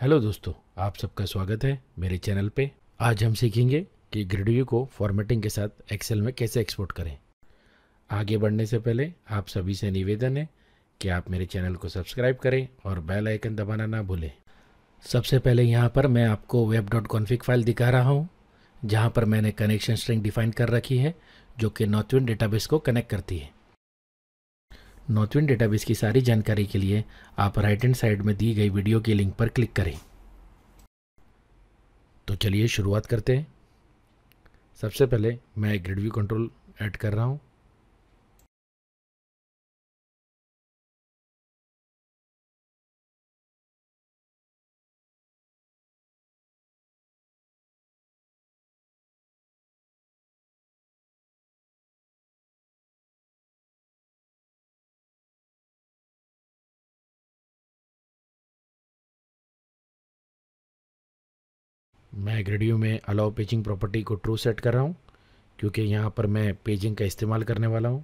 Hello दोस्तों, आप सबका स्वागत है मेरे चैनल पे। आज हम सीखेंगे कि ग्रिड व्यू को फॉर्मेटिंग के साथ एक्सेल में कैसे एक्सपोर्ट करें। आगे बढ़ने से पहले आप सभी से निवेदन है कि आप मेरे चैनल को सब्सक्राइब करें और बेल आइकन दबाना ना भूलें। सबसे पहले यहाँ पर मैं आपको web.config फाइल दिखा रहा हूँ, जहाँ पर मैंने कनेक्शन स्ट्रिंग डिफाइन कर रखी है जो कि नॉर्थविंड डेटाबेस को कनेक्ट करती है। नॉर्थविंड डेटाबेस की सारी जानकारी के लिए आप राइट हैंड साइड में दी गई वीडियो की लिंक पर क्लिक करें। तो चलिए शुरुआत करते हैं। सबसे पहले मैं ग्रिड व्यू कंट्रोल ऐड कर रहा हूँ। मैं ग्रिड व्यू में अलाउ पेजिंग प्रॉपर्टी को ट्रू सेट कर रहा हूँ, क्योंकि यहाँ पर मैं पेजिंग का इस्तेमाल करने वाला हूँ।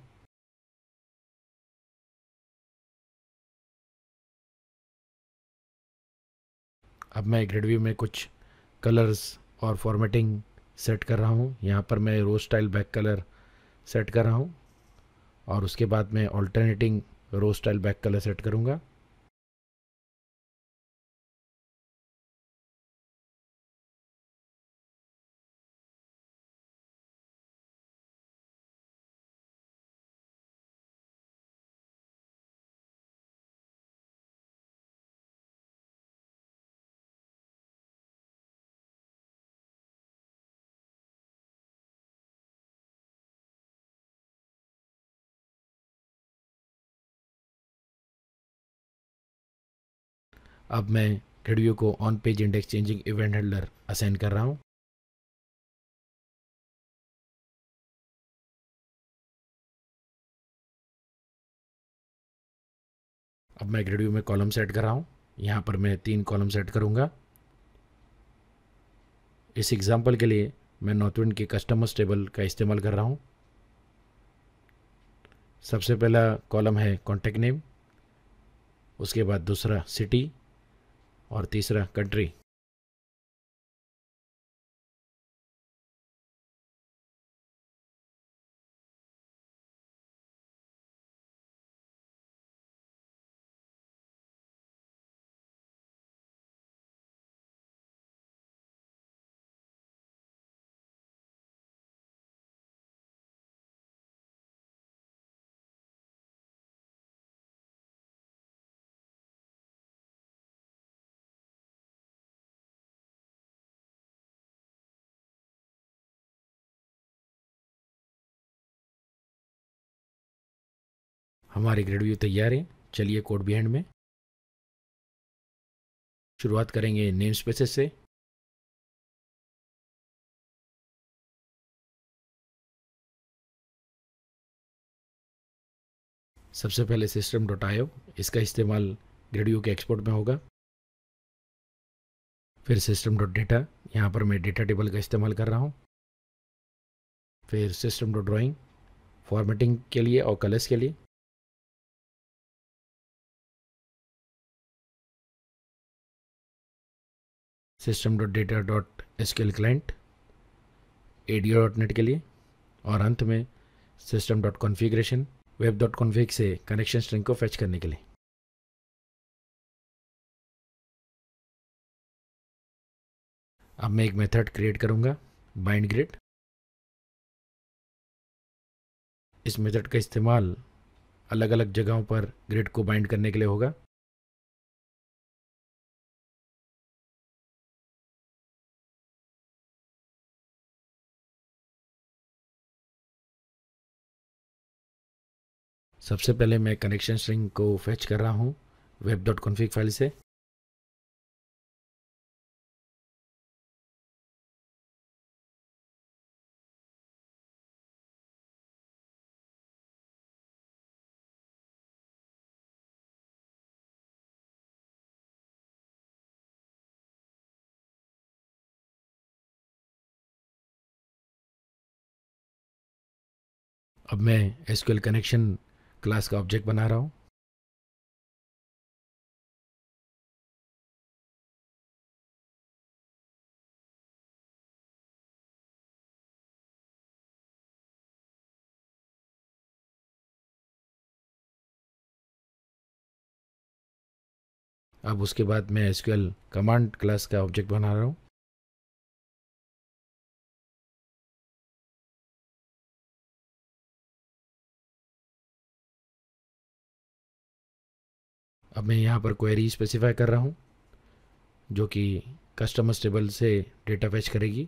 अब मैं ग्रिड व्यू में कुछ कलर्स और फॉर्मेटिंग सेट कर रहा हूँ। यहाँ पर मैं रो स्टाइल बैक कलर सेट कर रहा हूँ और उसके बाद मैं ऑल्टरनेटिंग रो स्टाइल बैक कलर सेट करूँगा। अब मैं ग्रिड व्यू को on page index changing event handler assign कर रहा हूँ। अब मैं ग्रिड व्यू में कॉलम सेट कर रहा हूँ। यहाँ पर मैं 3 कॉलम सेट करूँगा। इस एग्जांपल के लिए मैं नॉर्थविंड के कस्टमर्स टेबल का इस्तेमाल कर रहा हूँ। सबसे पहला कॉलम है कॉन्टैक्ट नेम, उसके बाद दूसरा सिटी और तीसरा कंट्री। हमारी ग्रिड व्यू तैयार है। चलिए कोड बिहाइंड में शुरुआत करेंगे नेम स्पेसेस से। सबसे पहले सिस्टम डॉट आयो, इसका इस्तेमाल ग्रिड व्यू के एक्सपोर्ट में होगा। फिर सिस्टम डॉट डेटा, यहाँ पर मैं डेटा टेबल का इस्तेमाल कर रहा हूँ। फिर सिस्टम डॉट ड्राइंग, फॉर्मेटिंग के लिए और कलर्स के लिए। System dot data dot SQL client, ADO dot net के लिए। और अंत में system dot configuration, web dot config से कनेक्शन स्ट्रिंग को फेच करने के लिए। अब मैं एक मेथड क्रिएट करूँगा, बाइंड ग्रिड। इस मेथड का इस्तेमाल अलग अलग जगहों पर ग्रिड को बाइंड करने के लिए होगा। सबसे पहले मैं कनेक्शन स्ट्रिंग को फेच कर रहा हूँ वेब डॉट कॉन्फ़िग फाइल से। अब मैं एसक्यूएल कनेक्शन क्लास का ऑब्जेक्ट बना रहा हूँ। अब उसके बाद मैं एसक्यूएल कमांड क्लास का ऑब्जेक्ट बना रहा हूँ। अब मैं यहाँ पर क्वेरी स्पेसिफाई कर रहा हूँ जो कि कस्टमर्स टेबल से डेटा फैच करेगी।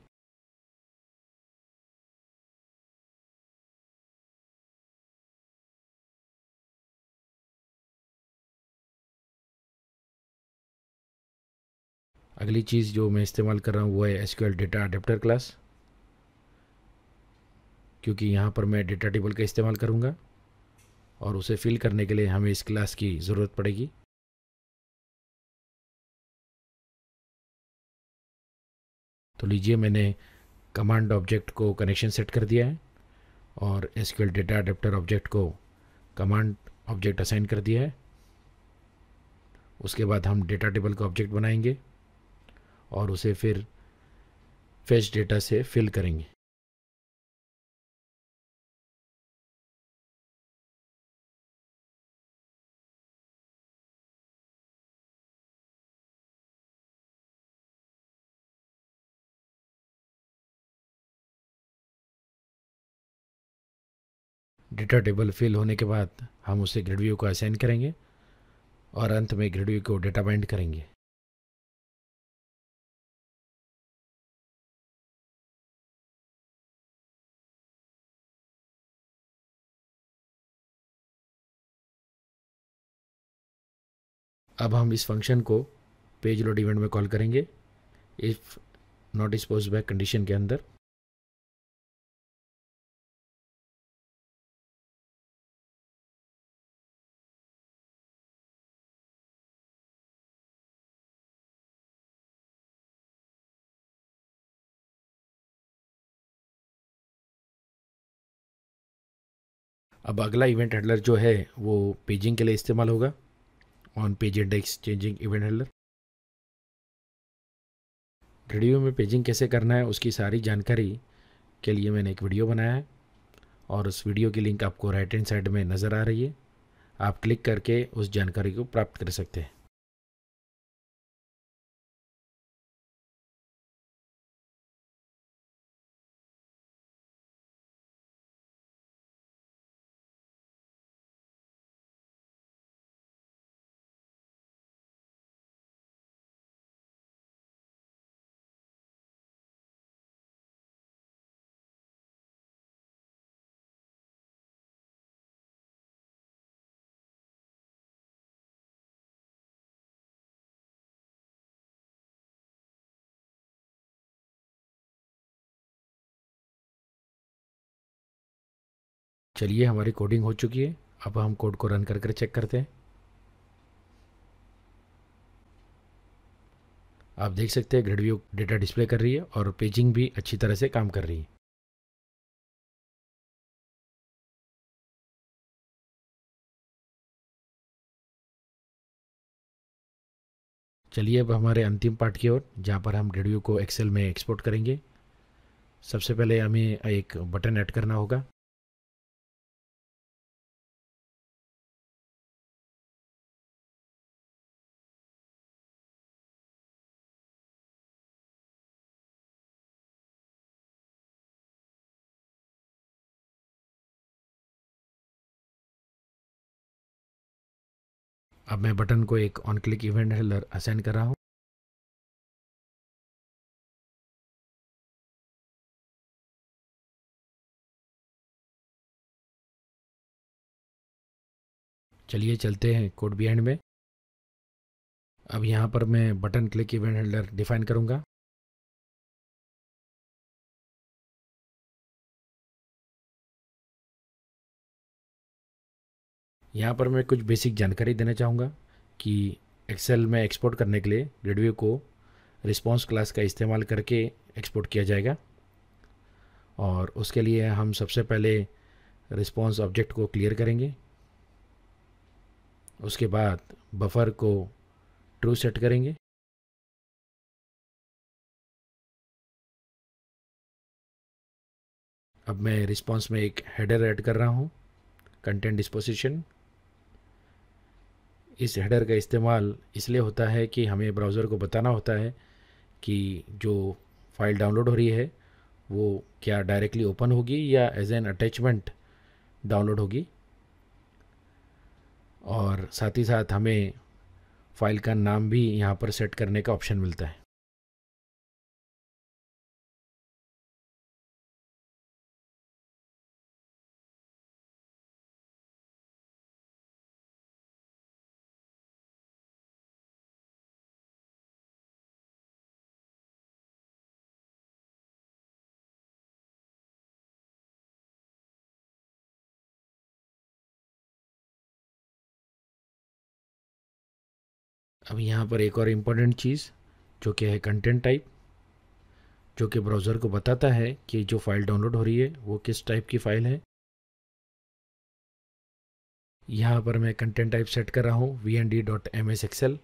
अगली चीज़ जो मैं इस्तेमाल कर रहा हूँ वो है एसक्यूएल डेटा अडेप्टर क्लास, क्योंकि यहाँ पर मैं डेटा टेबल का इस्तेमाल करूँगा और उसे फिल करने के लिए हमें इस क्लास की ज़रूरत पड़ेगी। तो लीजिए, मैंने कमांड ऑब्जेक्ट को कनेक्शन सेट कर दिया है और एसक्यूएल डेटा अडेप्टर ऑब्जेक्ट को कमांड ऑब्जेक्ट असाइन कर दिया है। उसके बाद हम डेटा टेबल का ऑब्जेक्ट बनाएंगे और उसे फिर फेच डेटा से फिल करेंगे। डेटा टेबल फिल होने के बाद हम उसे ग्रिड व्यू को असाइन करेंगे और अंत में ग्रिड व्यू को डेटा बाइंड करेंगे। अब हम इस फंक्शन को पेज लोड इवेंट में कॉल करेंगे if not suppose back condition के अंदर। अब अगला इवेंट हैंडलर जो है वो पेजिंग के लिए इस्तेमाल होगा, on page index changing event handler. Video में पेजिंग कैसे करना है उसकी सारी जानकारी के लिए मैंने एक वीडियो बनाया है और उस वीडियो की लिंक आपको राइट हैंड साइड में नज़र आ रही है। आप क्लिक करके उस जानकारी को प्राप्त कर सकते हैं। चलिए, हमारी कोडिंग हो चुकी है। अब हम कोड को रन कर चेक करते हैं। आप देख सकते हैं ग्रिड व्यू डेटा डिस्प्ले कर रही है और पेजिंग भी अच्छी तरह से काम कर रही है। चलिए अब हमारे अंतिम पार्ट की ओर, जहाँ पर हम ग्रिड व्यू को एक्सेल में एक्सपोर्ट करेंगे। सबसे पहले हमें एक बटन ऐड करना होगा। अब मैं बटन को एक on click event handler assign कर रहा हूँ। चलिए चलते हैं कोड बिहाइंड में। अब यहाँ पर मैं button click event handler define करूँगा। यहाँ पर मैं कुछ बेसिक जानकारी देना चाहूँगा कि एक्सेल में एक्सपोर्ट करने के लिए ग्रिड व्यू को रिस्पॉन्स क्लास का इस्तेमाल करके एक्सपोर्ट किया जाएगा और उसके लिए हम सबसे पहले रिस्पॉन्स ऑब्जेक्ट को क्लियर करेंगे। उसके बाद बफर को ट्रू सेट करेंगे। अब मैं रिस्पॉन्स में एक हेडर ऐड कर रहा हूँ, कंटेंट डिस्पोजिशन। इस हेडर का इस्तेमाल इसलिए होता है कि हमें ब्राउज़र को बताना होता है कि जो फाइल डाउनलोड हो रही है वो क्या डायरेक्टली ओपन होगी या एज एन अटैचमेंट डाउनलोड होगी, और साथ ही साथ हमें फ़ाइल का नाम भी यहाँ पर सेट करने का ऑप्शन मिलता है। अब यहाँ पर एक और इम्पोर्टेंट चीज़ जो कि है कंटेंट टाइप, जो कि ब्राउज़र को बताता है कि जो फ़ाइल डाउनलोड हो रही है वो किस टाइप की फ़ाइल है। यहाँ पर मैं कंटेंट टाइप सेट कर रहा हूँ vnd.ms excel।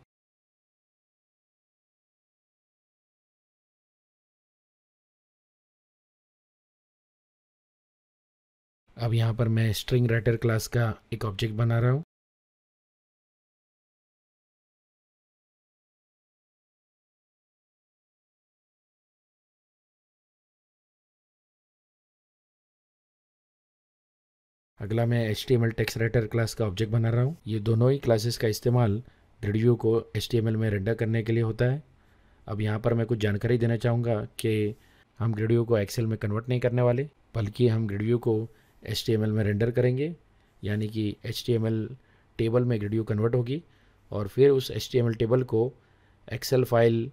अब यहाँ पर मैं स्ट्रिंग राइटर क्लास का एक ऑब्जेक्ट बना रहा हूँ। अगला मैं HTML टेक्स्ट राइटर क्लास का ऑब्जेक्ट बना रहा हूँ। ये दोनों ही क्लासेस का इस्तेमाल ग्रिड व्यू को HTML में रेंडर करने के लिए होता है। अब यहाँ पर मैं कुछ जानकारी देना चाहूँगा कि हम ग्रिड व्यू को एक्सेल में कन्वर्ट नहीं करने वाले, बल्कि हम ग्रिड व्यू को HTML में रेंडर करेंगे, यानी कि HTML टेबल में ग्रिड व्यू कन्वर्ट होगी और फिर उस HTML टेबल को एक्सेल फाइल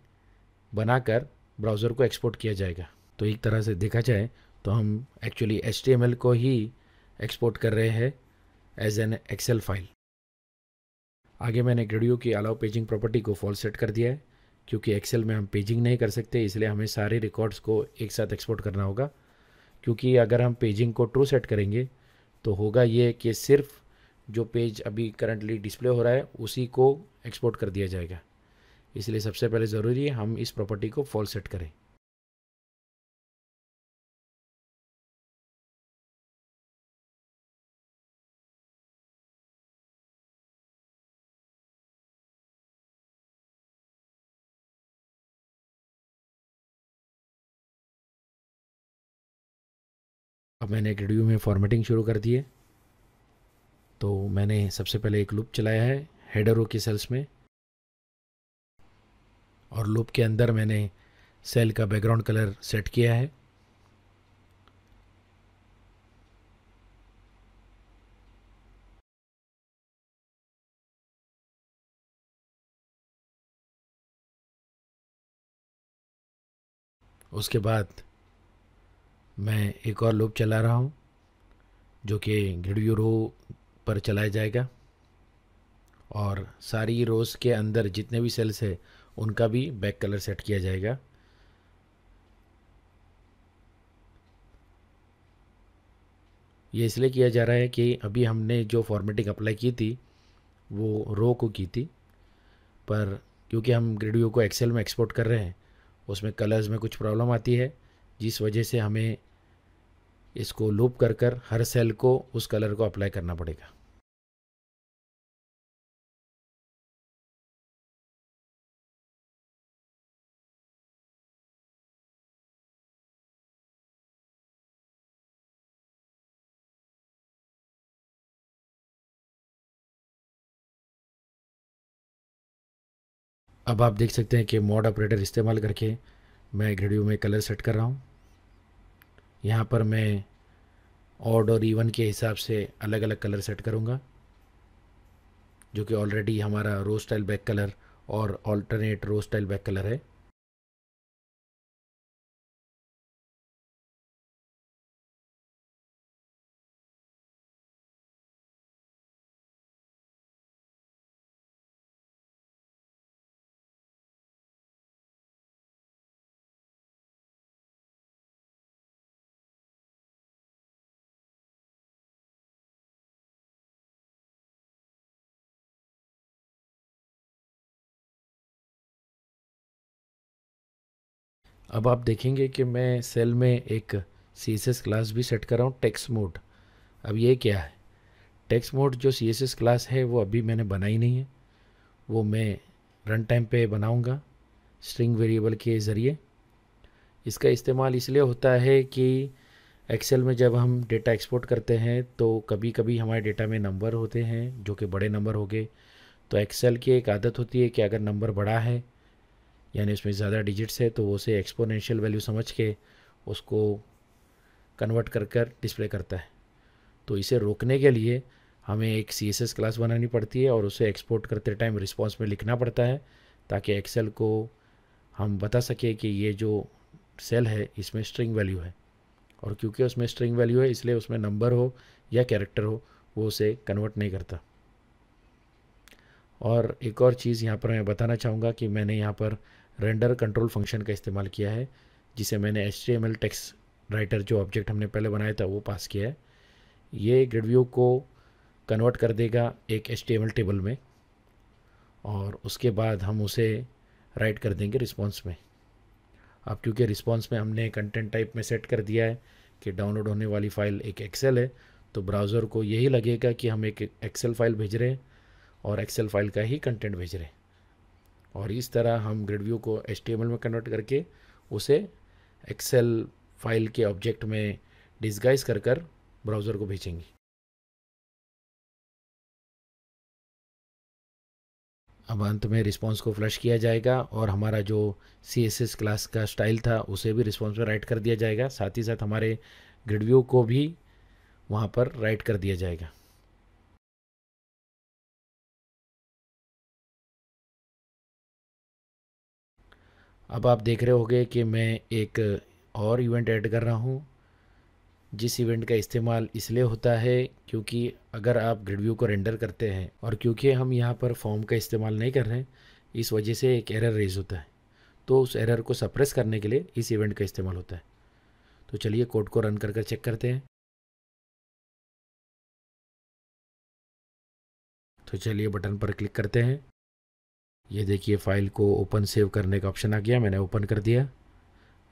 बनाकर ब्राउज़र को एक्सपोर्ट किया जाएगा। तो एक तरह से देखा जाए तो हम एक्चुअली HTML को ही एक्सपोर्ट कर रहे हैं एज एन एक्सेल फाइल। आगे मैंने ग्रिड व्यू की अलाउ पेजिंग प्रॉपर्टी को फॉल्स सेट कर दिया है, क्योंकि एक्सेल में हम पेजिंग नहीं कर सकते, इसलिए हमें सारे रिकॉर्ड्स को एक साथ एक्सपोर्ट करना होगा। क्योंकि अगर हम पेजिंग को ट्रू सेट करेंगे तो होगा ये कि सिर्फ जो पेज अभी करंटली डिस्प्ले हो रहा है उसी को एक्सपोर्ट कर दिया जाएगा। इसलिए सबसे पहले ज़रूरी है हम इस प्रॉपर्टी को फॉल्स सेट करें। अब मैंने ग्रिड व्यू में फॉर्मेटिंग शुरू कर दी है। तो मैंने सबसे पहले एक लूप चलाया है हेडर रो की सेल्स में, और लूप के अंदर मैंने सेल का बैकग्राउंड कलर सेट किया है। उसके बाद मैं एक और लूप चला रहा हूँ जो कि ग्रिड व्यू रो पर चलाया जाएगा, और सारी रोज़ के अंदर जितने भी सेल्स है उनका भी बैक कलर सेट किया जाएगा। ये इसलिए किया जा रहा है कि अभी हमने जो फॉर्मेटिंग अप्लाई की थी वो रो को की थी, पर क्योंकि हम ग्रिड व्यू को एक्सेल में एक्सपोर्ट कर रहे हैं उसमें कलर्स में कुछ प्रॉब्लम आती है, जिस वजह से हमें इसको लूप कर कर हर सेल को उस कलर को अप्लाई करना पड़ेगा। अब आप देख सकते हैं कि मॉड ऑपरेटर इस्तेमाल करके मैं ग्रिड व्यू में कलर सेट कर रहा हूँ। यहाँ पर मैं ऑड और इवन के हिसाब से अलग अलग कलर सेट करूँगा, जो कि ऑलरेडी हमारा रो स्टाइल बैक कलर और ऑल्टरनेट रो स्टाइल बैक कलर है। अब आप देखेंगे कि मैं सेल में एक CSS क्लास भी सेट कर रहा हूँ, टेक्स्ट मोड। अब ये क्या है? टेक्स्ट मोड जो CSS क्लास है वो अभी मैंने बनाई नहीं है, वो मैं रन टाइम पे बनाऊंगा स्ट्रिंग वेरिएबल के ज़रिए। इसका इस्तेमाल इसलिए होता है कि एक्सेल में जब हम डेटा एक्सपोर्ट करते हैं तो कभी कभी हमारे डेटा में नंबर होते हैं जो कि बड़े नंबर हो गए, तो एक्सेल की एक आदत होती है कि अगर नंबर बड़ा है यानी उसमें ज़्यादा डिजिट्स है तो वो उसे एक्सपोनेंशियल वैल्यू समझ के उसको कन्वर्ट कर कर डिस्प्ले करता है। तो इसे रोकने के लिए हमें एक CSS क्लास बनानी पड़ती है और उसे एक्सपोर्ट करते टाइम रिस्पॉन्स में लिखना पड़ता है ताकि एक्सेल को हम बता सके कि ये जो सेल है इसमें स्ट्रिंग वैल्यू है, और क्योंकि उसमें स्ट्रिंग वैल्यू है इसलिए उसमें नंबर हो या कैरेक्टर हो वो उसे कन्वर्ट नहीं करता। और एक और चीज़ यहाँ पर मैं बताना चाहूँगा कि मैंने यहाँ पर रेंडर कंट्रोल फंक्शन का इस्तेमाल किया है, जिसे मैंने HTML टेक्स्ट राइटर जो ऑब्जेक्ट हमने पहले बनाया था वो पास किया है। ये ग्रिड व्यू को कन्वर्ट कर देगा एक HTML टेबल में और उसके बाद हम उसे राइट कर देंगे रिस्पॉन्स में। अब क्योंकि रिस्पॉन्स में हमने कंटेंट टाइप में सेट कर दिया है कि डाउनलोड होने वाली फ़ाइल एक एक्सेल है, तो ब्राउज़र को यही लगेगा कि हम एक एक्सेल फाइल भेज रहे हैं और एक्सेल फाइल का ही कंटेंट भेज रहे हैं। और इस तरह हम ग्रिड व्यू को HTML में कन्वर्ट करके उसे एक्सेल फाइल के ऑब्जेक्ट में डिस्गाइज कर कर ब्राउज़र को भेजेंगे। अब अंत में रिस्पॉन्स को फ्लश किया जाएगा और हमारा जो CSS क्लास का स्टाइल था उसे भी रिस्पॉन्स में राइट कर दिया जाएगा, साथ ही साथ हमारे ग्रिड व्यू को भी वहाँ पर राइट कर दिया जाएगा। अब आप देख रहे होंगे कि मैं एक और इवेंट ऐड कर रहा हूँ, जिस इवेंट का इस्तेमाल इसलिए होता है क्योंकि अगर आप ग्रिड व्यू को रेंडर करते हैं और क्योंकि हम यहाँ पर फॉर्म का इस्तेमाल नहीं कर रहे हैं इस वजह से एक एरर रेज होता है, तो उस एरर को सप्रेस करने के लिए इस इवेंट का इस्तेमाल होता है। तो चलिए कोड को रन कर चेक करते हैं। तो चलिए बटन पर क्लिक करते हैं। ये देखिए फाइल को ओपन सेव करने का ऑप्शन आ गया, मैंने ओपन कर दिया।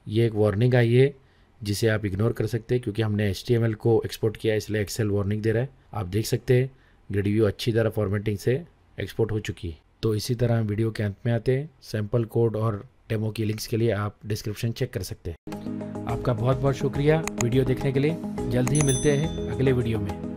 ये एक वार्निंग आई है जिसे आप इग्नोर कर सकते हैं क्योंकि हमने HTML को एक्सपोर्ट किया इसलिए एक्सेल वार्निंग दे रहा है। आप देख सकते हैं ग्रिड व्यू अच्छी तरह फॉर्मेटिंग से एक्सपोर्ट हो चुकी है। तो इसी तरह हम वीडियो के अंत में आते हैं। सैम्पल कोड और डेमो की लिंक्स के लिए आप डिस्क्रिप्शन चेक कर सकते हैं। आपका बहुत बहुत शुक्रिया वीडियो देखने के लिए। जल्द ही मिलते हैं अगले वीडियो में।